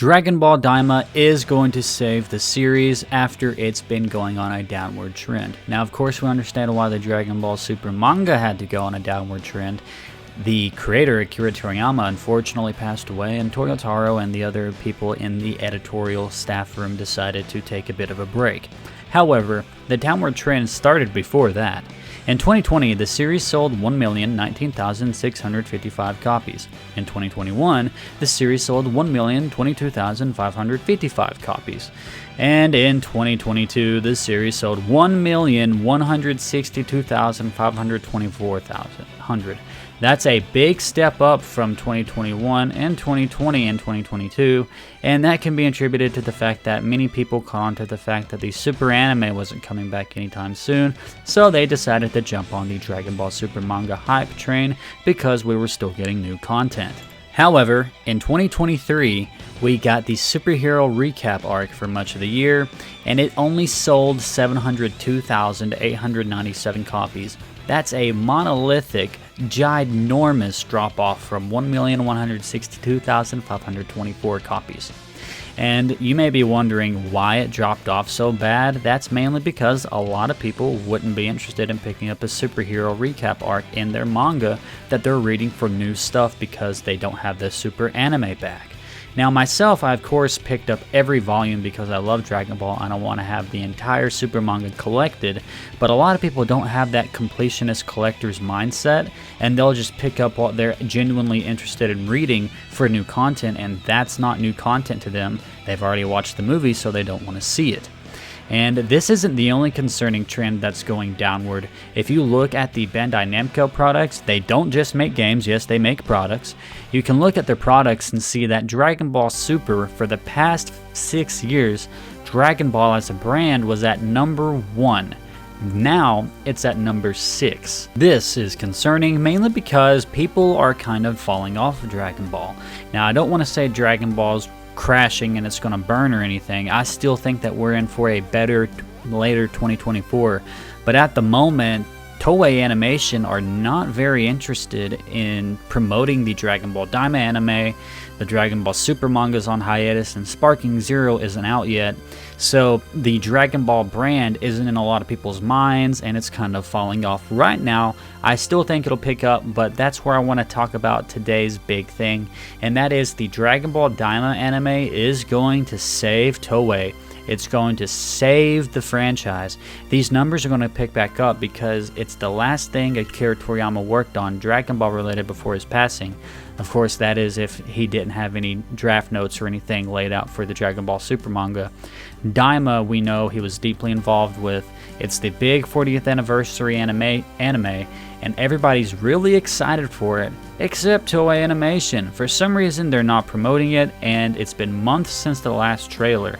Dragon Ball Daima is going to save the series after it's been going on a downward trend. Now, of course, we understand why the Dragon Ball Super manga had to go on a downward trend. The creator, Akira Toriyama, unfortunately passed away, and Toyotaro and the other people in the editorial staff room decided to take a bit of a break. However, the downward trend started before that. In 2020, the series sold 1,019,655 copies. In 2021, the series sold 1,022,555 copies. And in 2022, the series sold 1,162,524,000. That's a big step up from 2021 and 2020 and 2022, and that can be attributed to the fact that many people caught on to the fact that the Super anime wasn't coming back anytime soon, so they decided to jump on the Dragon Ball Super manga hype train because we were still getting new content. However, in 2023, we got the superhero recap arc for much of the year, and it only sold 702,897 copies. That's a monolithic, ginormous drop-off from 1,162,524 copies. And you may be wondering why it dropped off so bad. That's mainly because a lot of people wouldn't be interested in picking up a superhero recap arc in their manga that they're reading for new stuff because they don't have the Super anime back. Now myself, I of course picked up every volume because I love Dragon Ball and I want to have the entire Super manga collected, but a lot of people don't have that completionist collector's mindset, and they'll just pick up what they're genuinely interested in reading for new content, and that's not new content to them. They've already watched the movie, so they don't want to see it. And this isn't the only concerning trend that's going downward. If you look at the Bandai Namco products, they don't just make games, yes, they make products. You can look at their products and see that Dragon Ball Super, for the past 6 years, Dragon Ball as a brand was at number 1. Now, it's at number 6. This is concerning mainly because people are kind of falling off of Dragon Ball. Now, I don't want to say Dragon Ball's crashing and it's going to burn or anything. I still think that we're in for a better later 2024, but at the moment Toei Animation are not very interested in promoting the Dragon Ball Daima anime. The Dragon Ball Super manga is on hiatus, and Sparking Zero isn't out yet, so the Dragon Ball brand isn't in a lot of people's minds, and it's kind of falling off right now. I still think it'll pick up, but that's where I want to talk about today's big thing, and that is the Dragon Ball Daima anime is going to save Toei. It's going to save the franchise. These numbers are going to pick back up because it's the last thing Akira Toriyama worked on Dragon Ball related before his passing. Of course, that is if he didn't have any draft notes or anything laid out for the Dragon Ball Super manga. Daima, we know he was deeply involved with. It's the big 40th anniversary anime, and everybody's really excited for it, except Toei Animation. For some reason, they're not promoting it, and it's been months since the last trailer.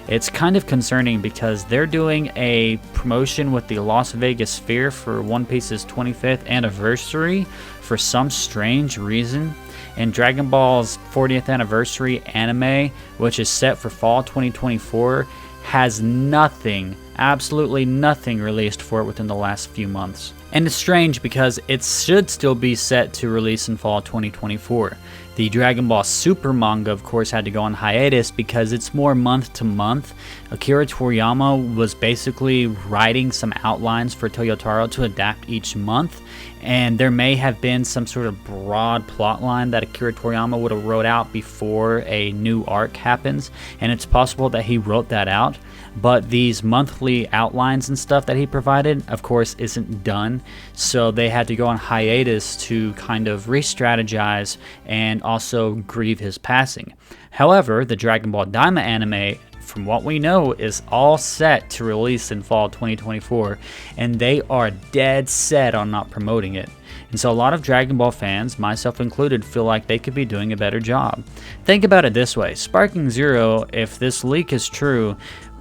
It's kind of concerning because they're doing a promotion with the Las Vegas Sphere for One Piece's 25th anniversary for some strange reason. And Dragon Ball's 40th anniversary anime, which is set for fall 2024, has nothing, absolutely nothing released for it within the last few months. And it's strange because it should still be set to release in fall 2024. The Dragon Ball Super manga, of course, had to go on hiatus because it's more month to month. Akira Toriyama was basically writing some outlines for Toyotaro to adapt each month, and there may have been some sort of broad plot line that Akira Toriyama would have wrote out before a new arc happens, and it's possible that he wrote that out, but these monthly outlines and stuff that he provided, of course, isn't done, so they had to go on hiatus to kind of re-strategize and also grieve his passing. However, the Dragon Ball Daima anime, from what we know, is all set to release in fall 2024, and they are dead set on not promoting it. And so a lot of Dragon Ball fans, myself included, feel like they could be doing a better job. Think about it this way. Sparking Zero, if this leak is true,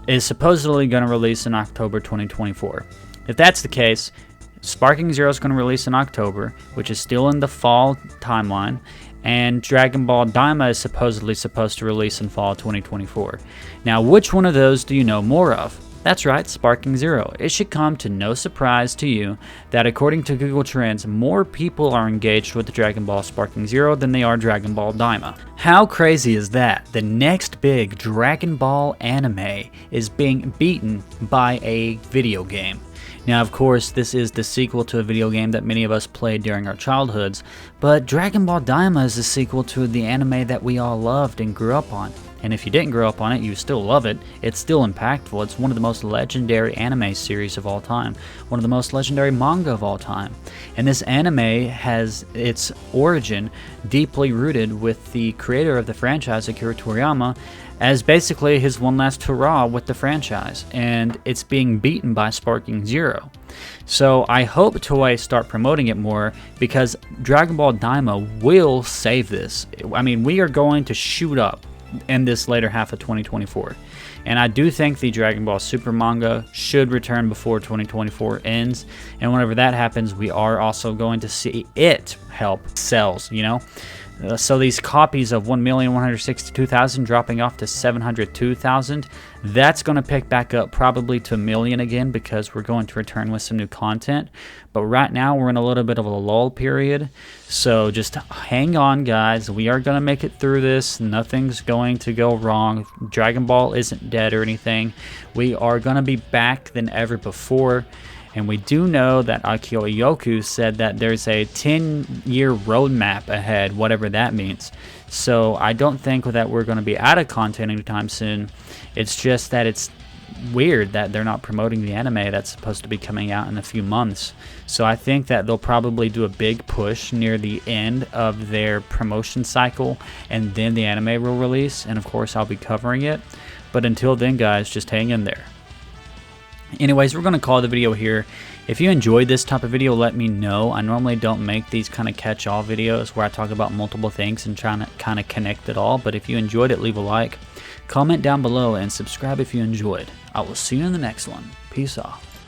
is supposedly going to release in October 2024. If that's the case, Sparking Zero is going to release in October, which is still in the fall timeline, and Dragon Ball Daima is supposedly supposed to release in fall 2024. Now, which one of those do you know more of? That's right, Sparking Zero. It should come to no surprise to you that according to Google Trends, more people are engaged with the Dragon Ball Sparking Zero than they are Dragon Ball Daima. How crazy is that? The next big Dragon Ball anime is being beaten by a video game. Now, of course, this is the sequel to a video game that many of us played during our childhoods, but Dragon Ball Daima is the sequel to the anime that we all loved and grew up on. And if you didn't grow up on it, you still love it. It's still impactful. It's one of the most legendary anime series of all time, one of the most legendary manga of all time. And this anime has its origin deeply rooted with the creator of the franchise, Akira Toriyama, as basically his one last hurrah with the franchise, and it's being beaten by Sparking Zero. So I hope Toei start promoting it more, because Dragon Ball Daima will save this. I mean, we are going to shoot up in this later half of 2024. And I do think the Dragon Ball Super manga should return before 2024 ends. And whenever that happens, we are also going to see it help sales, you know? So these copies of 1,162,000 dropping off to 702,000, that's going to pick back up probably to 1 million again, because we're going to return with some new content. But right now we're in a little bit of a lull period, so just hang on, guys. We are going to make it through this. Nothing's going to go wrong. Dragon Ball isn't dead or anything. We are going to be back than ever before. And we do know that Akio Yoku said that there's a 10-year roadmap ahead, whatever that means. So I don't think that we're going to be out of content anytime soon. It's just that it's weird that they're not promoting the anime that's supposed to be coming out in a few months. So I think that they'll probably do a big push near the end of their promotion cycle, and then the anime will release. And of course, I'll be covering it. But until then, guys, just hang in there. Anyways, we're going to call the video here. If you enjoyed this type of video, let me know. I normally don't make these kind of catch-all videos where I talk about multiple things and trying to kind of connect it all. But if you enjoyed it, leave a like, comment down below, and subscribe if you enjoyed. I will see you in the next one. Peace off.